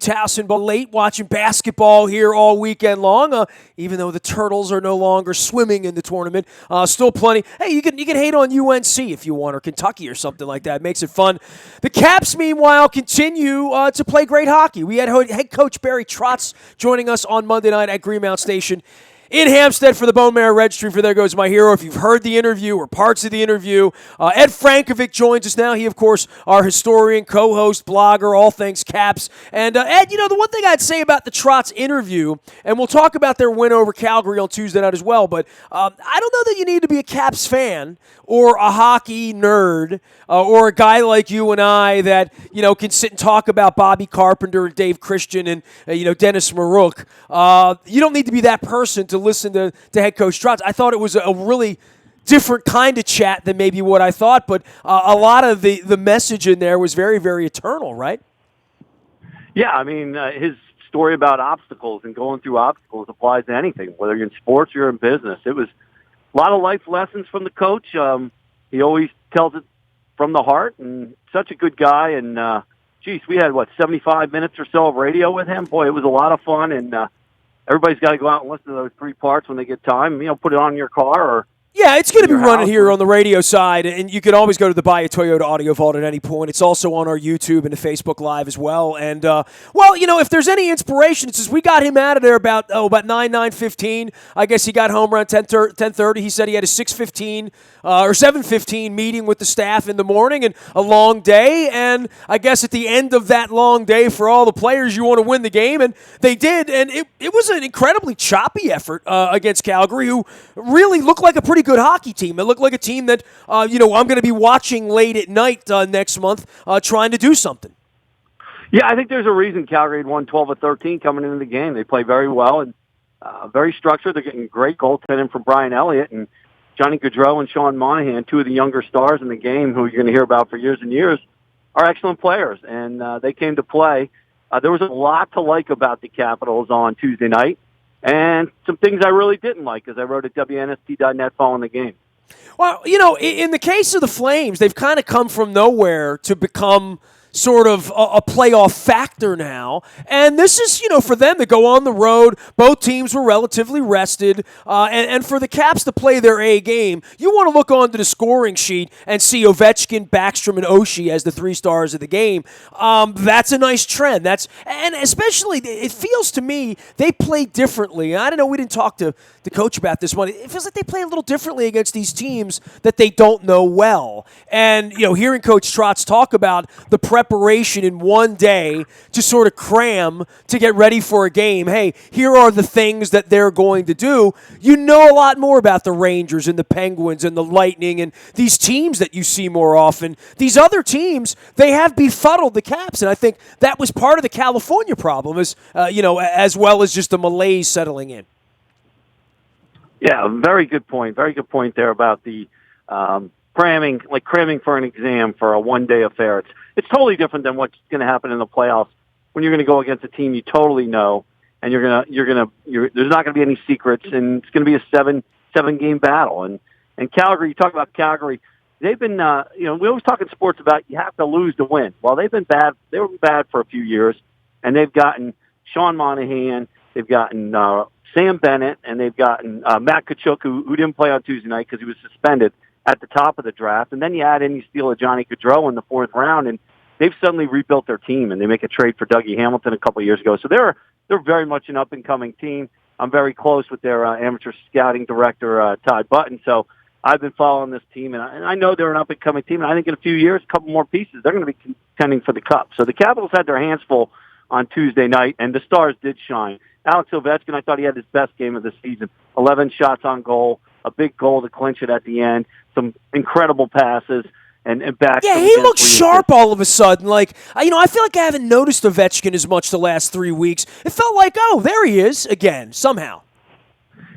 Towson, but late watching basketball here all weekend long. Even though the Turtles are no longer swimming in the tournament, still plenty. Hey, you can hate on UNC if you want, or Kentucky or something like that. It makes it fun. The Caps, meanwhile, continue to play great hockey. We had head coach Barry Trotz joining us on Monday night at Greenmount Station in Hampstead for the Bone Marrow Registry for There Goes My Hero. If you've heard the interview or parts of the interview, Ed Frankovic joins us now. He, of course, our historian, co-host, blogger, all things Caps. And Ed, the one thing I'd say about the Trotz interview, and we'll talk about their win over Calgary on Tuesday night as well, but I don't know that you need to be a Caps fan or a hockey nerd or a guy like you and I that, can sit and talk about Bobby Carpenter and Dave Christian and, Dennis Maruk. You don't need to be that person to listen to head coach Trotz. I thought it was a really different kind of chat than maybe what I thought, but a lot of the message in there was very, very eternal, right? Yeah, I mean, his story about obstacles and going through obstacles applies to anything, whether you're in sports or you're in business. It was a lot of life lessons from the coach. He always tells it from the heart, and such a good guy. And, we had, 75 minutes or so of radio with him? Boy, it was a lot of fun, and everybody's got to go out and listen to those 3 parts when they get time. Put it on in your car or yeah, it's going to be running here on the radio side, and you can always go to the Buy a Toyota audio vault at any point. It's also on our YouTube and the Facebook Live as well. And, if there's any inspiration, it's just we got him out of there about 9:15. I guess he got home around 10:30. He said he had a 6:15 or 7:15 meeting with the staff in the morning and a long day. And I guess at the end of that long day for all the players, you want to win the game, and they did. And it was an incredibly choppy effort against Calgary, who really looked like a pretty good hockey team. It looked like a team that, I'm going to be watching late at night next month trying to do something. Yeah, I think there's a reason Calgary had won 12 of 13 coming into the game. They play very well and very structured. They're getting great goaltending from Brian Elliott and Johnny Gaudreau and Sean Monahan, 2 of the younger stars in the game who you're going to hear about for years and years, are excellent players, and they came to play. There was a lot to like about the Capitals on Tuesday night, and some things I really didn't like, as I wrote at WNST.net following the game. Well, in the case of the Flames, they've kind of come from nowhere to become sort of a playoff factor now. And this is, for them to go on the road. Both teams were relatively rested. And for the Caps to play their A game, you want to look onto the scoring sheet and see Ovechkin, Backstrom, and Oshie as the 3 stars of the game. That's a nice trend. And especially, it feels to me, they play differently. I don't know, we didn't talk to the coach about this one. It feels like they play a little differently against these teams that they don't know well. And, hearing Coach Trotz talk about the preparation in one day to sort of cram to get ready for a game. Hey, here are the things that they're going to do. You know a lot more about the Rangers and the Penguins and the Lightning and these teams that you see more often. These other teams, they have befuddled the Caps, and I think that was part of the California problem, as well as just the malaise settling in. Yeah, very good point. Very good point there about the cramming for an exam for a one-day affair. It's totally different than what's going to happen in the playoffs when you're going to go against a team you totally know, and there's not going to be any secrets, and it's going to be a seven game battle. And Calgary, you talk about Calgary, they've been we always talk in sports about you have to lose to win. Well, they've been bad. They were bad for a few years, and they've gotten Sean Monahan, they've gotten Sam Bennett, and they've gotten Matt Tkachuk, who didn't play on Tuesday night because he was suspended at the top of the draft. And then you add in, you steal a Johnny Gaudreau in the 4th round, and they've suddenly rebuilt their team, and they make a trade for Dougie Hamilton a couple of years ago. So they're very much an up-and-coming team. I'm very close with their amateur scouting director, Todd Button. So I've been following this team, and I know they're an up-and-coming team, and I think in a few years, a couple more pieces, they're going to be contending for the Cup. So the Capitals had their hands full on Tuesday night, and the stars did shine. Alex Ovechkin, I thought he had his best game of the season. 11 shots on goal, a big goal to clinch it at the end, some incredible passes, and back. Yeah, he looked sharp all of a sudden. I feel like I haven't noticed Ovechkin as much the last 3 weeks. It felt like, there he is again, somehow.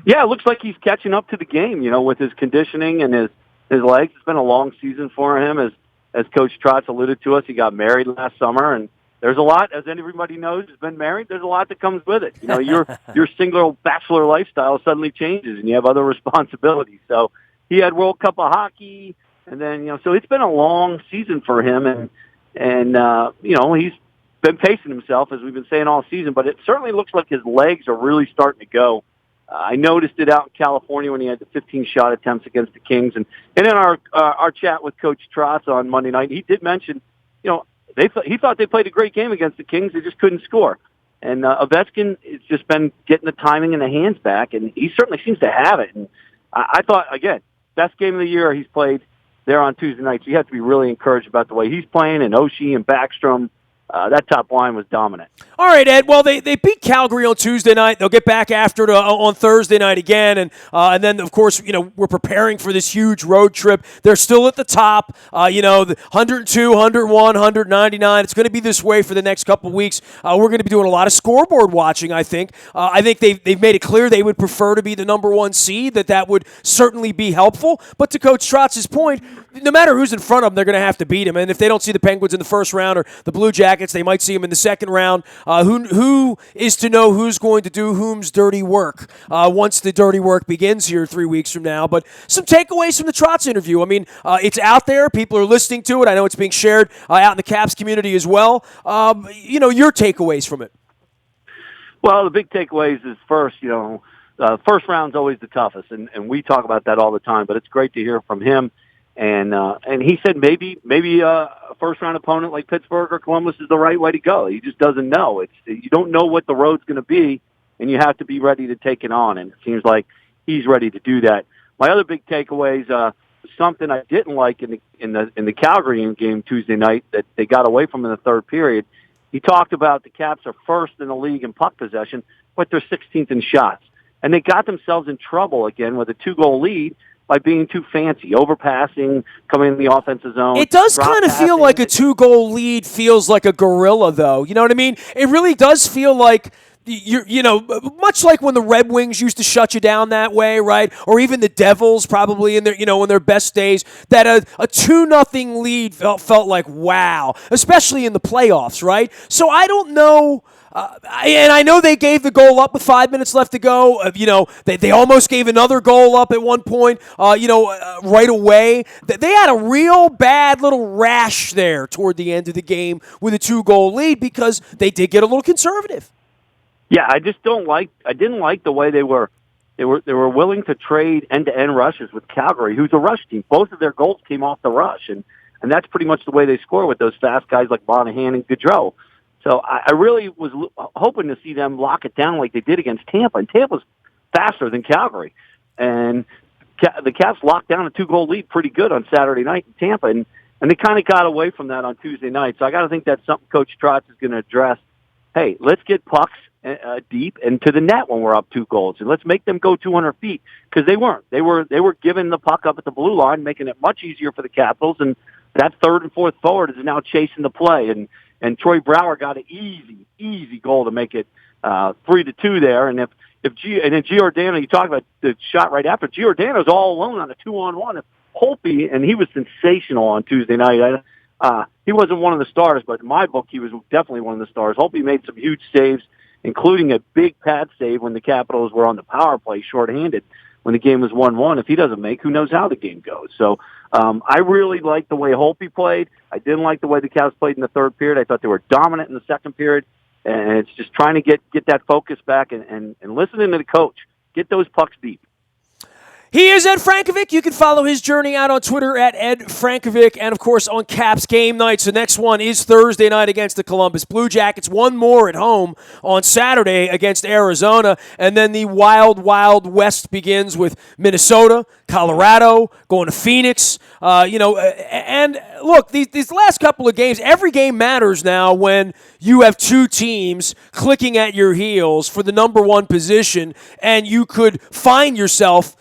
Yeah, it looks like he's catching up to the game, with his conditioning and his legs. It's been a long season for him, as Coach Trotz alluded to us. He got married last summer, and there's a lot, as everybody knows, has been married. There's a lot that comes with it. Your single bachelor lifestyle suddenly changes, and you have other responsibilities. So he had World Cup of Hockey, and then so it's been a long season for him, and he's been pacing himself, as we've been saying all season, but it certainly looks like his legs are really starting to go. I noticed it out in California when he had the 15 shot attempts against the Kings, and in our chat with Coach Trotz on Monday night, he did mention, he thought they played a great game against the Kings. They just couldn't score. And Ovechkin has just been getting the timing and the hands back, and he certainly seems to have it. And I thought, again, best game of the year he's played there on Tuesday night. So you have to be really encouraged about the way he's playing, and Oshie and Backstrom. That top line was dominant. All right, Ed. Well, they beat Calgary on Tuesday night. They'll get back after it on Thursday night again, and then of course we're preparing for this huge road trip. They're still at the top. The 102, 101, 199. It's going to be this way for the next couple of weeks. We're going to be doing a lot of scoreboard watching. I think they've made it clear they would prefer to be the number one seed. That would certainly be helpful. But to Coach Trotz's point, no matter who's in front of them, they're going to have to beat them. And if they don't see the Penguins in the first round or the Blue Jackets, they might see them in the second round. Who is to know who's going to do whom's dirty work once the dirty work begins here 3 weeks from now. But some takeaways from the Trotz interview. I mean, it's out there. People are listening to it. I know it's being shared out in the Caps community as well. Your takeaways from it. Well, the big takeaways is first, first round's always the toughest, and we talk about that all the time, but it's great to hear from him. And he said maybe a first-round opponent like Pittsburgh or Columbus is the right way to go. He just doesn't know. You don't know what the road's going to be, and you have to be ready to take it on. And it seems like he's ready to do that. My other big takeaways, something I didn't like in the Calgary game Tuesday night that they got away from in the third period. He talked about the Caps are first in the league in puck possession, but they're 16th in shots, and they got themselves in trouble again with a 2-goal lead by being too fancy, overpassing, coming in the offensive zone. It does kind of feel like a 2-goal lead feels like a gorilla, though. You know what I mean? It really does feel like, much like when the Red Wings used to shut you down that way, right? Or even the Devils probably in their best days, that a 2-0 lead felt like wow, especially in the playoffs, right? So I don't know. And I know they gave the goal up with 5 minutes left to go. They almost gave another goal up at one point, right away. They had a real bad little rash there toward the end of the game with a 2-goal lead because they did get a little conservative. Yeah, I didn't like the way they were willing to trade end-to-end rushes with Calgary, who's a rush team. Both of their goals came off the rush, and that's pretty much the way they score with those fast guys like Monahan and Gaudreau. So I really was hoping to see them lock it down like they did against Tampa. And Tampa's faster than Calgary. And the Caps locked down a 2-goal lead pretty good on Saturday night in Tampa. And they kind of got away from that on Tuesday night. So I got to think that's something Coach Trotz is going to address. Hey, let's get pucks deep into the net when we're up 2 goals. And let's make them go 200 feet. Because they weren't. They were giving the puck up at the blue line, making it much easier for the Capitals. And that third and fourth forward is now chasing the play. And Troy Brouwer got an easy goal to make it 3-2 there. And then Giordano, you talk about the shot right after. Giordano's all alone on a 2-on-1. Holtby, and he was sensational on Tuesday night. He wasn't one of the stars, but in my book, he was definitely one of the stars. Holtby made some huge saves, including a big pad save when the Capitals were on the power play shorthanded when the game was 1-1. If he doesn't make, who knows how the game goes. So I really liked the way Holtby played. I didn't like the way the Cavs played in the third period. I thought they were dominant in the second period. And it's just trying to get that focus back and listening to the coach. Get those pucks deep. He is Ed Frankovic. You can follow his journey out on Twitter at Ed Frankovic and, of course, on Caps game nights. The next one is Thursday night against the Columbus Blue Jackets. One more at home on Saturday against Arizona. And then the wild, wild west begins with Minnesota, Colorado, going to Phoenix. And look, these last couple of games, every game matters now when you have two teams clicking at your heels for the number one position, and you could find yourself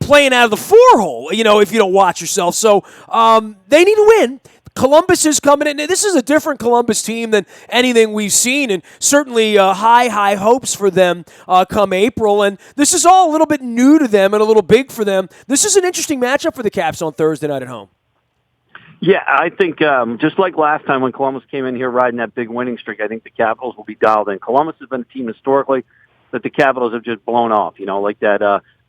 playing out of the 4-hole, if you don't watch yourself. So they need to win. Columbus is coming in. This is a different Columbus team than anything we've seen, and certainly high hopes for them come April. And this is all a little bit new to them and a little big for them. This is an interesting matchup for the Caps on Thursday night at home. Yeah, I think just like last time when Columbus came in here riding that big winning streak, I think the Capitals will be dialed in. Columbus has been a team historically that the Capitals have just blown off,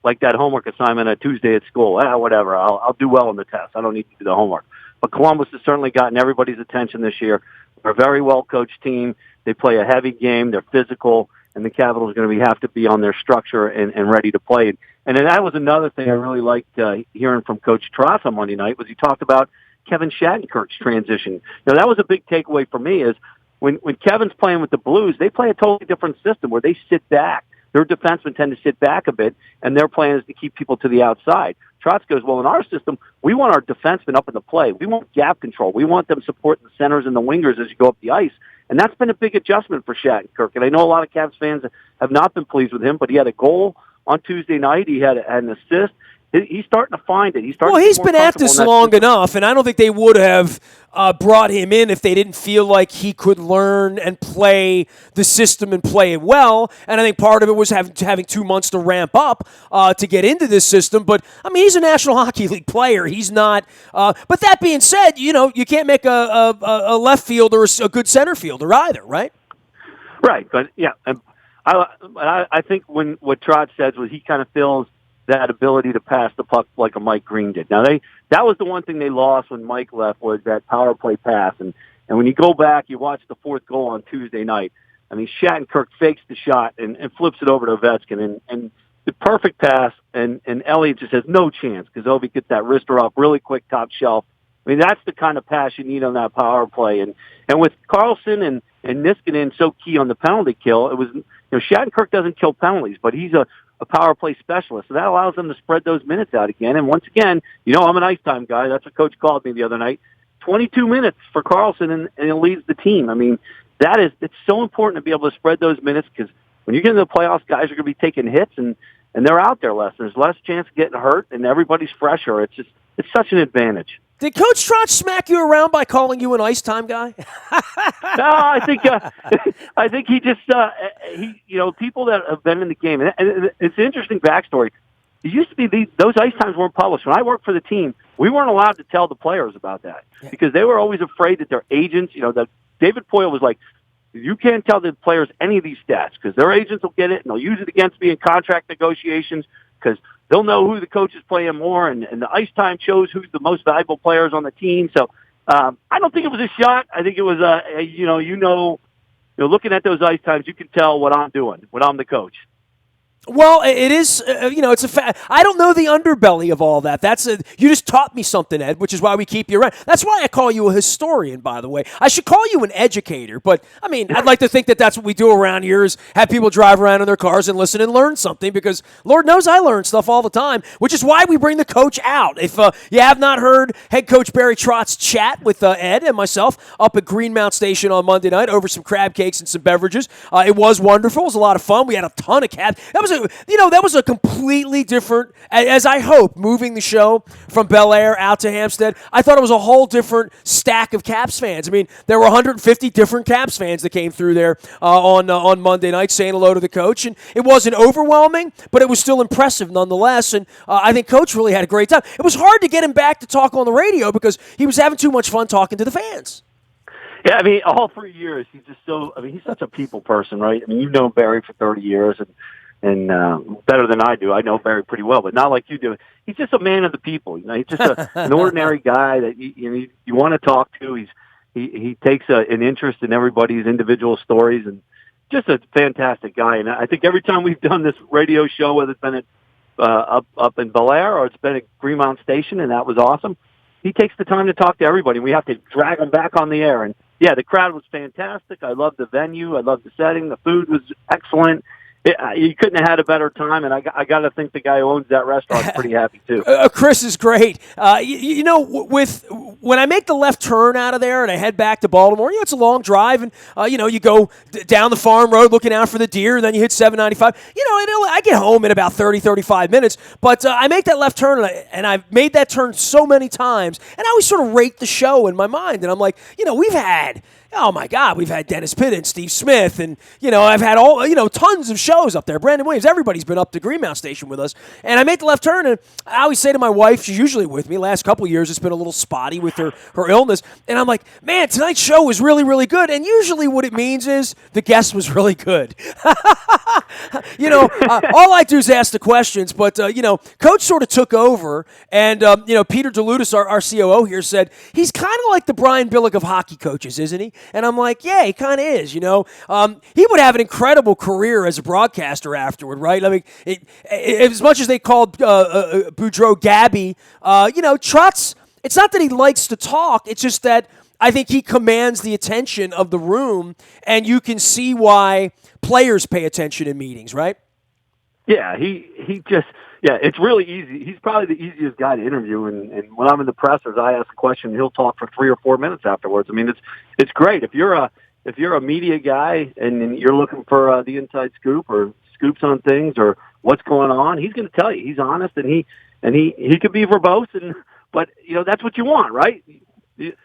like that homework assignment at Tuesday at school. Whatever, I'll do well on the test. I don't need to do the homework. But Columbus has certainly gotten everybody's attention this year. They're a very well-coached team. They play a heavy game. They're physical, and the Capitals are going to have to be on their structure and ready to play. And then that was another thing I really liked hearing from Coach Trotz on Monday night was he talked about Kevin Shattenkirk's transition. Now, that was a big takeaway for me is when Kevin's playing with the Blues, they play a totally different system where they sit back. Their defensemen tend to sit back a bit, and their plan is to keep people to the outside. Trotz goes, well, in our system, we want our defensemen up in the play. We want gap control. We want them supporting the centers and the wingers as you go up the ice. And that's been a big adjustment for Shattenkirk. And I know a lot of Cavs fans have not been pleased with him, but he had a goal on Tuesday night. He had an assist. He's starting to find it. He's been at this long enough, and I don't think they would have brought him in if they didn't feel like he could learn and play the system and play it well. And I think part of it was having 2 months to ramp up to get into this system. But, I mean, he's a National Hockey League player. He's not but that being said, you can't make a left fielder or a good center fielder either, right? Right, but, yeah. I think what Trotz says was he kind of feels that ability to pass the puck like a Mike Green did. Now, that was the one thing they lost when Mike left was that power play pass. And when you go back, you watch the fourth goal on Tuesday night. I mean, Shattenkirk fakes the shot and flips it over to Ovechkin. And the perfect pass, and Elliott just has no chance because Ovi gets that wrister off really quick top shelf. I mean, that's the kind of pass you need on that power play. And with Carlson and Niskanen so key on the penalty kill, it was, Shattenkirk doesn't kill penalties, but he's a power play specialist. So that allows them to spread those minutes out again. And once again, I'm an ice time guy. That's what Coach called me the other night. 22 minutes for Carlson, and it leads the team. I mean, it's so important to be able to spread those minutes because when you get into the playoffs, guys are going to be taking hits, and they're out there less. There's less chance of getting hurt, and everybody's fresher. It's such an advantage. Did Coach Trotz smack you around by calling you an ice time guy? No, I think he just people that have been in the game, and it's an interesting backstory. It used to be those ice times weren't published. When I worked for the team, we weren't allowed to tell the players about that because they were always afraid that their agents, that David Poyle was like, you can't tell the players any of these stats because their agents will get it and they'll use it against me in contract negotiations because they'll know who the coach is playing more, and the ice time shows who's the most valuable players on the team. So I don't think it was a shot. I think it was looking at those ice times, you can tell what I'm doing when I'm the coach. Well, it is, it's a fact. I don't know the underbelly of all that. You just taught me something, Ed, which is why we keep you around. That's why I call you a historian, by the way. I should call you an educator, but, I mean, I'd like to think that that's what we do around here is have people drive around in their cars and listen and learn something because Lord knows I learn stuff all the time, which is why we bring the coach out. If you have not heard head coach Barry Trotz chat with Ed and myself up at Greenmount Station on Monday night over some crab cakes and some beverages, it was wonderful. It was a lot of fun. We had a ton of cabs. That was a completely different, as I hope, moving the show from Bel Air out to Hampstead. I thought it was a whole different stack of Caps fans. I mean, there were 150 different Caps fans that came through there on Monday night saying hello to the coach. And it wasn't overwhelming, but it was still impressive nonetheless. And I think Coach really had a great time. It was hard to get him back to talk on the radio because he was having too much fun talking to the fans. Yeah, I mean, all 3 years, he's just he's such a people person, right? I mean, you've known Barry for 30 years, and better than I do. I know Barry pretty well, but not like you do. He's just a man of the people. He's just an ordinary guy that you want to talk to. He takes an interest in everybody's individual stories, and just a fantastic guy. And I think every time we've done this radio show, whether it's been at, up in Bel Air or it's been at Greenmount Station, and that was awesome, he takes the time to talk to everybody. We have to drag him back on the air. And, yeah, the crowd was fantastic. I loved the venue. I loved the setting. The food was excellent. You couldn't have had a better time, and I got to think the guy who owns that restaurant is pretty happy too. Chris is great. When I make the left turn out of there and I head back to Baltimore, it's a long drive, and you go down the farm road looking out for the deer, and then you hit 795. I get home in about 30, 35 minutes, but I make that left turn, and I've made that turn so many times, and I always sort of rate the show in my mind, and I'm like, we've had. Oh, my God, we've had Dennis Pitt and Steve Smith, and, I've had tons of shows up there. Brandon Williams, everybody's been up to Greenmount Station with us. And I make the left turn, and I always say to my wife, she's usually with me. Last couple of years, it's been a little spotty with her illness. And I'm like, man, tonight's show was really, really good. And usually what it means is the guest was really good. All I do is ask the questions, but, Coach sort of took over, and, Peter DeLutis, our COO here, said he's kind of like the Brian Billick of hockey coaches, isn't he? And I'm like, yeah, he kind of is, He would have an incredible career as a broadcaster afterward, right? I mean, as much as they called Boudreaux Gabby, Trotz, it's not that he likes to talk. It's just that I think he commands the attention of the room, and you can see why players pay attention in meetings, right? Yeah, it's really easy. He's probably the easiest guy to interview, and when I'm in the pressers, I ask a question, he'll talk for 3 or 4 minutes afterwards. I mean, it's great if you're a media guy and you're looking for the inside scoop or scoops on things or what's going on. He's going to tell you. He's honest, and he could be verbose, but that's what you want, right?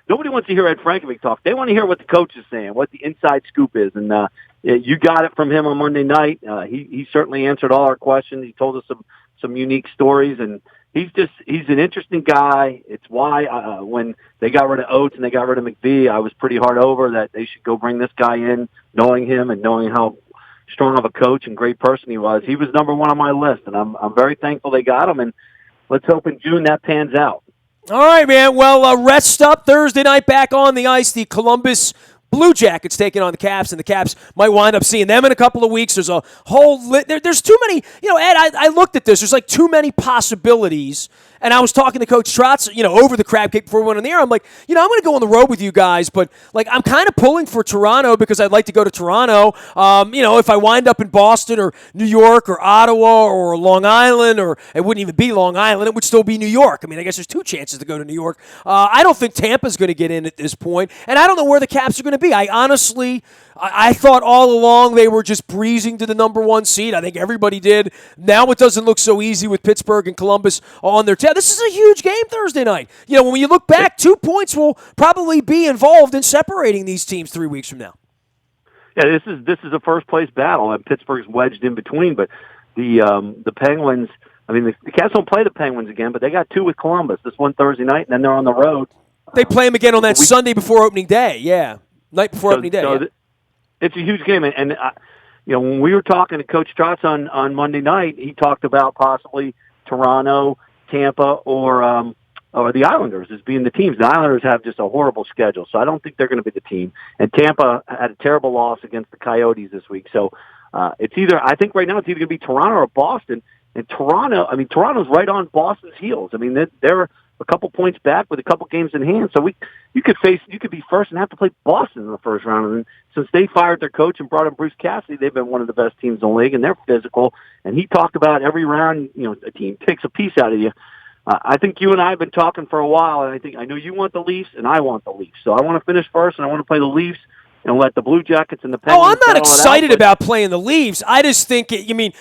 Nobody wants to hear Ed Frankovic talk. They want to hear what the coach is saying, what the inside scoop is, and you got it from him on Monday night. He certainly answered all our questions. He told us some unique stories, and he's an interesting guy. It's why when they got rid of Oates and they got rid of McVie, I was pretty hard over that they should go bring this guy in, knowing him and knowing how strong of a coach and great person he was. He was number one on my list, and I'm very thankful they got him, and let's hope in June that pans out. All right, man. Well, rest up. Thursday night back on the ice. The Columbus Blue Jackets taking on the Caps, and the Caps might wind up seeing them in a couple of weeks. There's a whole there's too many. Ed, I looked at this. There's like too many possibilities. And I was talking to Coach Trotz, over the crab cake before we went on the air. I'm like, I'm going to go on the road with you guys, but like I'm kind of pulling for Toronto because I'd like to go to Toronto. If I wind up in Boston or New York or Ottawa or Long Island, or it wouldn't even be Long Island, it would still be New York. I mean, I guess there's 2 chances to go to New York. I don't think Tampa's going to get in at this point, and I don't know where the Caps are going to be. I thought all along they were just breezing to the number 1 seed. I think everybody did. Now it doesn't look so easy with Pittsburgh and Columbus on their tail. This is a huge game Thursday night. When you look back, 2 points will probably be involved in separating these teams 3 weeks from now. Yeah, this is a first place battle, and Pittsburgh's wedged in between. But the Penguins, I mean, the Cats don't play the Penguins again, but they got 2 with Columbus. This one Thursday night, and then they're on the road. They play them again on that Sunday before opening day. Yeah, night before opening day. Yeah. It's a huge game, and when we were talking to Coach Trotz on Monday night, he talked about possibly Toronto, Tampa, or the Islanders as being the teams. The Islanders have just a horrible schedule, so I don't think they're going to be the team. And Tampa had a terrible loss against the Coyotes this week, so I think right now it's either going to be Toronto or Boston. And Toronto's right on Boston's heels. I mean, they're a couple points back with a couple games in hand. So you could be first and have to play Boston in the first round. And since they fired their coach and brought in Bruce Cassidy, they've been one of the best teams in the league, and they're physical. And he talked about every round, a team takes a piece out of you. I think you and I have been talking for a while, and I know you want the Leafs and I want the Leafs. So I want to finish first, and I want to play the Leafs and let the Blue Jackets and the Penguins. Oh, I'm not excited about playing the Leafs. I just think,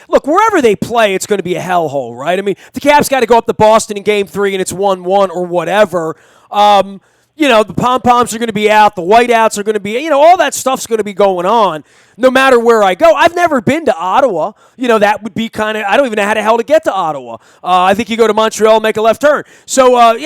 look, wherever they play, it's going to be a hellhole, right? I mean, the Caps got to go up to Boston in Game 3, and it's 1-1 or whatever. The pom-poms are going to be out. The whiteouts are going to be, all that stuff's going to be going on no matter where I go. I've never been to Ottawa. That would be kind of, I don't even know how the hell to get to Ottawa. I think you go to Montreal, make a left turn. So, I've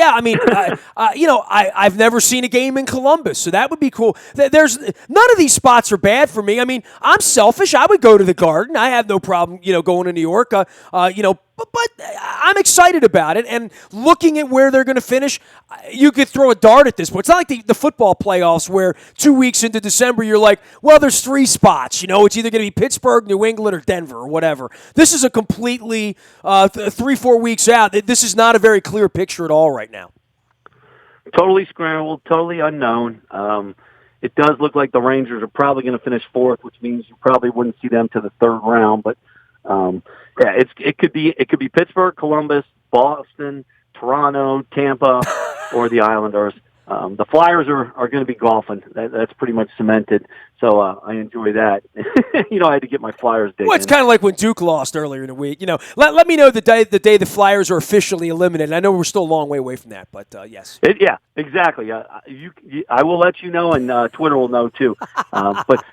never seen a game in Columbus, so that would be cool. There's none of these spots are bad for me. I mean, I'm selfish. I would go to the Garden. I have no problem, going to New York, But I'm excited about it, and looking at where they're going to finish, you could throw a dart at this point. It's not like the football playoffs where 2 weeks into December you're like, well, there's 3 spots. It's either going to be Pittsburgh, New England, or Denver, or whatever. This is a completely 3-4 weeks out. This is not a very clear picture at all right now. Totally scrambled, totally unknown. It does look like the Rangers are probably going to finish 4th, which means you probably wouldn't see them to the 3rd round, but it could be Pittsburgh, Columbus, Boston, Toronto, Tampa, or the Islanders. The Flyers are going to be golfing. That's pretty much cemented. So I enjoy that. I had to get my Flyers dig. Well, it's kind of like when Duke lost earlier in the week. Let me know the day the Flyers are officially eliminated. I know we're still a long way away from that, but yes. Yeah, exactly. I will let you know, and Twitter will know too. But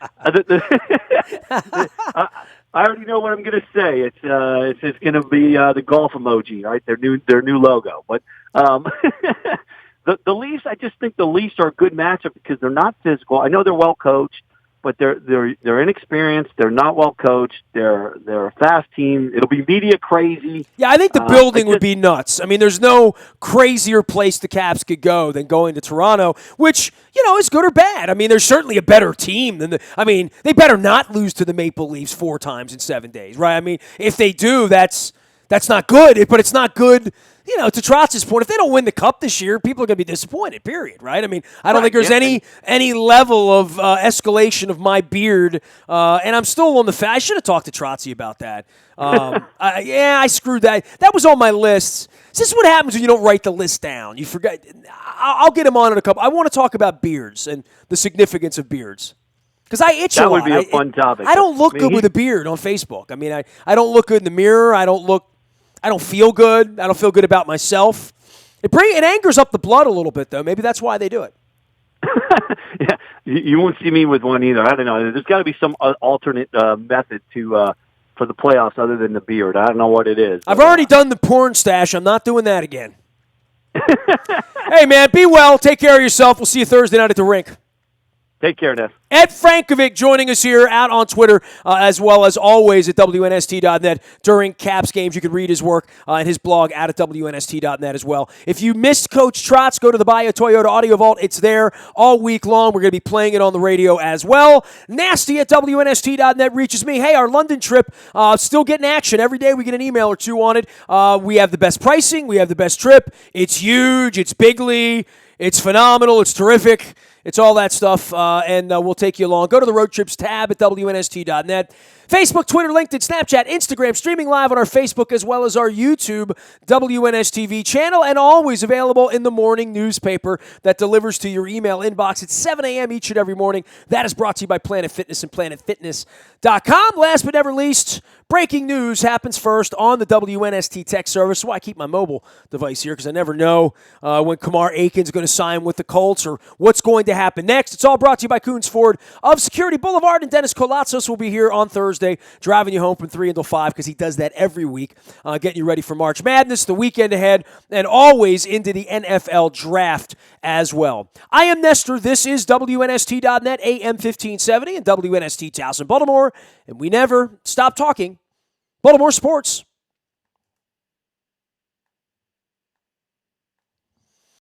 I already know what I'm going to say. It's just going to be the golf emoji, right? Their new logo. But the Leafs, I just think the Leafs are a good matchup because they're not physical. I know they're well coached. but they're inexperienced. They're not well coached. They're a fast team. It'll be media crazy. Yeah, I think the building would be nuts. I mean, there's no crazier place the Caps could go than going to Toronto, which, is good or bad. I mean, there's certainly a better team than they better not lose to the Maple Leafs 4 times in 7 days, right? I mean, if they do, that's not good, but it's not good. To Trotz's point, if they don't win the Cup this year, people are going to be disappointed, period, right? I mean, I don't think there's any level of escalation of my beard, and I'm still on the I should have talked to Trotzy about that. I screwed that. That was on my list. This is what happens when you don't write the list down. You forget. I'll get him on in a couple. I want to talk about beards and the significance of beards. Because I itch a lot. That would be a fun topic. I don't look good with a beard on Facebook. I mean, I don't look good in the mirror. I don't feel good. I don't feel good about myself. It angers up the blood a little bit, though. Maybe that's why they do it. Yeah, you won't see me with one either. I don't know. There's got to be some alternate method for the playoffs other than the beard. I don't know what it is. I've already done the porn stash. I'm not doing that again. Hey, man, be well. Take care of yourself. We'll see you Thursday night at the rink. Take care, Ness. Ed Frankovic joining us here out on Twitter, as well as always at WNST.net during Caps games. You can read his work and his blog out at WNST.net as well. If you missed Coach Trotz, go to the Bahia Toyota Audio Vault. It's there all week long. We're going to be playing it on the radio as well. Nasty at WNST.net reaches me. Hey, our London trip, still getting action. Every day we get an email or two on it. We have the best pricing. We have the best trip. It's huge. It's bigly. It's phenomenal. It's terrific. It's all that stuff, and we'll take you along. Go to the Road Trips tab at WNST.net. Facebook, Twitter, LinkedIn, Snapchat, Instagram, streaming live on our Facebook as well as our YouTube WNSTV channel, and always available in the morning newspaper that delivers to your email inbox at 7 a.m. each and every morning. That is brought to you by Planet Fitness and PlanetFitness.com. Last but never least, breaking news happens first on the WNST tech service. So I keep my mobile device here because I never know when Kamar Aiken's going to sign with the Colts or what's going to happen next. It's all brought to you by Coons Ford of Security Boulevard, and Dennis Kolatzos will be here on Thursday driving you home from 3 until 5 because he does that every week, getting you ready for March Madness, the weekend ahead, and always into the NFL draft as well. I am Nestor. This is WNST.net, AM 1570, and WNST Towson, Baltimore, and we never stop talking Baltimore sports.